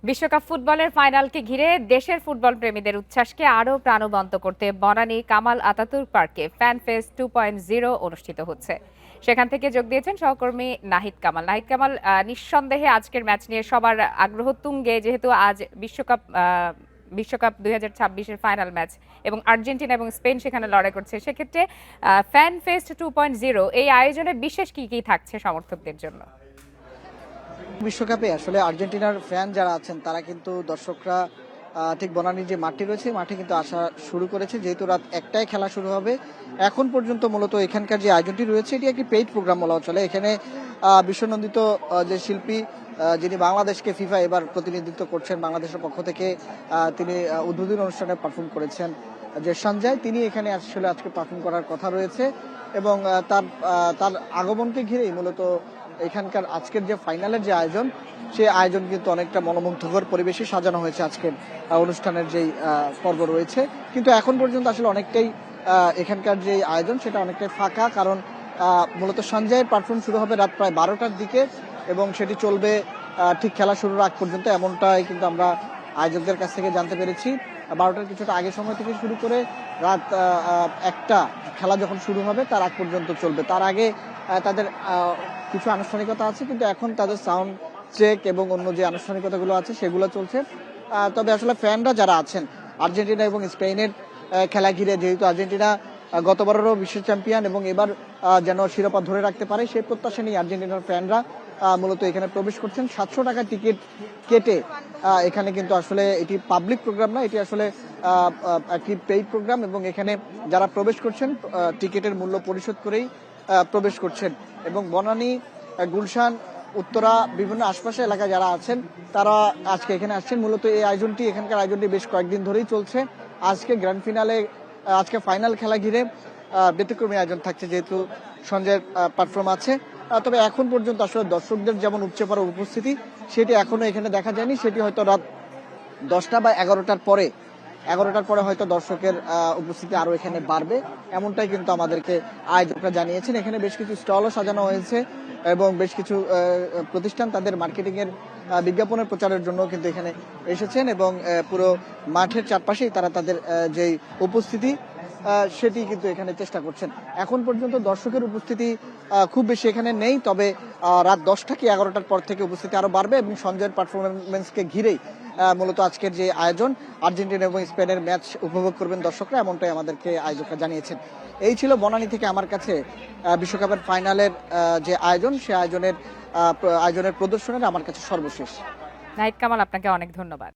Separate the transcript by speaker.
Speaker 1: বিশ্বকাপ ফুটবলের ফাইনালকে ঘিরে দেশের ফুটবল প্রেমীদের উচ্ছ্বাসকে আরও প্রাণবন্ত করতে বনানী কামাল আতাতুর্ক পার্কে ফ্যান ফেস্ট 2.0 অনুষ্ঠিত হচ্ছে। সেখান থেকে যোগ দিয়েছেন সহকর্মী নাহিদ কামাল। নিঃসন্দেহে আজকের ম্যাচ নিয়ে সবার আগ্রহ তুঙ্গে, যেহেতু আজ বিশ্বকাপ 2026-এর ফাইনাল ম্যাচ এবং আর্জেন্টিনা এবং স্পেন সেখানে লড়াই করছে। সেক্ষেত্রে ফ্যান ফেস্ট 2.0 এই আয়োজনে বিশেষ কি কি থাকছে সমর্থকদের জন্য?
Speaker 2: বিশ্বকাপে আসলে আর্জেন্টিনার ফ্যান যারা আছেন তারা কিন্তু দর্শকরা ঠিক বনানীর যে মাঠটি রয়েছে মাঠে কিন্তু আসা শুরু করেছে, যেহেতু রাত 1টায় খেলা শুরু হবে। এখন পর্যন্ত মূলত এখানকার যে আয়োজনটি রয়েছে এটি একটি পেইড প্রোগ্রাম বলা চলে। এখানে বিশ্বনন্দিত যে শিল্পী যিনি বাংলাদেশকে ফিফা এবার প্রতিনিধিত্ব করছেন, বাংলাদেশের পক্ষ থেকে তিনি উদ্বোধনী অনুষ্ঠানে পারফর্ম করেছেন যে সঞ্জয়, তিনি এখানে আসলে আজকে পারফর্ম করার কথা রয়েছে এবং তার আগমনকে ঘিরেই মূলত এখানকার আজকের যে ফাইনালের যে আয়োজন, সেই আয়োজন কিন্তু অনেকটা মনোমুগ্ধকর পরিবেশে সাজানো হয়েছে। আজকের অনুষ্ঠানের যেই পর্ব রয়েছে, কিন্তু এখন পর্যন্ত আসলে অনেকটাই এখানকার যে আয়োজন সেটা অনেকটাই ফাঁকা, কারণ মূলত সঞ্জয়ের পারফর্ম শুরু হবে রাত প্রায় 12টার দিকে এবং সেটি চলবে ঠিক খেলা শুরুর আগ পর্যন্ত, এমনটাই কিন্তু আমরা আয়োজকদের কাছ থেকে জানতে পেরেছি। 12টার কিছুটা আগে সময় থেকে শুরু করে রাত 1টা খেলা যখন শুরু হবে তার আগ পর্যন্ত চলবে। তার আগে তাদের কিছু আনুষ্ঠানিকতা আছে, কিন্তু এখন তাদের সাউন্ড চেক এবং অন্য যে আনুষ্ঠানিকতাগুলো আছে সেগুলো চলছে। তবে আসলে ফ্যানরা যারা আছেন আর্জেন্টিনা এবং স্পেনের খেলা ঘিরে, যেহেতু আর্জেন্টিনা গতবারেরও বিশ্ব চ্যাম্পিয়ন এবং এবার যেন শিরোপা ধরে রাখতে পারে সেই প্রত্যাশা নিয়ে আর্জেন্টিনার ফ্যানরা মূলত এখানে প্রবেশ করছেন। 700 টাকা টিকিট কেটে এখানে, কিন্তু আসলে এটি পাবলিক প্রোগ্রাম না, এটি আসলে একটি পেইড প্রোগ্রাম এবং এখানে যারা প্রবেশ করছেন টিকিটের মূল্য পরিশোধ করেই প্রবেশ করছেন। এবং বনানী, গুলশান, উত্তরা, বিভিন্ন আশপাশের এলাকায় যারা আছেন তারা আজকে এখানে আসছেন। মূলত এই আয়োজনটি, এখানকার আয়োজনটি বেশ কয়েকদিন ধরেই চলছে। আজকে গ্র্যান্ড ফিনালে, আজকে ফাইনাল খেলা ঘিরে ব্যতিক্রমী আয়োজন থাকছে, যেহেতু সঞ্জয়ের পারফর্ম আছে। তবে এখন পর্যন্ত আসলে দর্শকদের যেমন উপচে পড়া উপস্থিতি সেটি এখনো এখানে দেখা যায়নি। সেটি হয়তো রাত 10টা বা 11টার পরে হয়তো দর্শকের উপস্থিতি আরো এখানে বাড়বে, এমনটাই কিন্তু আমাদেরকে আয়োজকরা জানিয়েছেন। এখানে বেশ কিছু স্টলও সাজানো হয়েছে এবং বেশ কিছু প্রতিষ্ঠান তাদের মার্কেটিং এর বিজ্ঞাপনের প্রচারের জন্য কিন্তু এখানে এসেছেন এবং পুরো মাঠের চারপাশেই তারা তাদের যেই উপস্থিতি সেটি কিন্তু এখানে চেষ্টা করছেন। এখন পর্যন্ত দর্শকের উপস্থিতি খুব বেশি এখানে নেই, তবে রাত 10টা কি 11টার পর থেকে উপস্থিতি আরো বাড়বে এবং সঞ্জয়ের পারফরমেন্সকে ঘিরেই মূলত আজকের যে আয়োজন, আর্জেন্টিনা এবং স্পেনের ম্যাচ উপভোগ করবেন দর্শকরা, এমনটাই আমাদেরকে আয়োজকরা জানিয়েছেন। এই ছিল বনানী থেকে আমার কাছে বিশ্বকাপের ফাইনালের যে আয়োজন, সে আয়োজনের প্রদর্শনের আমার কাছে সর্বশেষ।
Speaker 1: নাহিদ কামাল, আপনাকে অনেক ধন্যবাদ।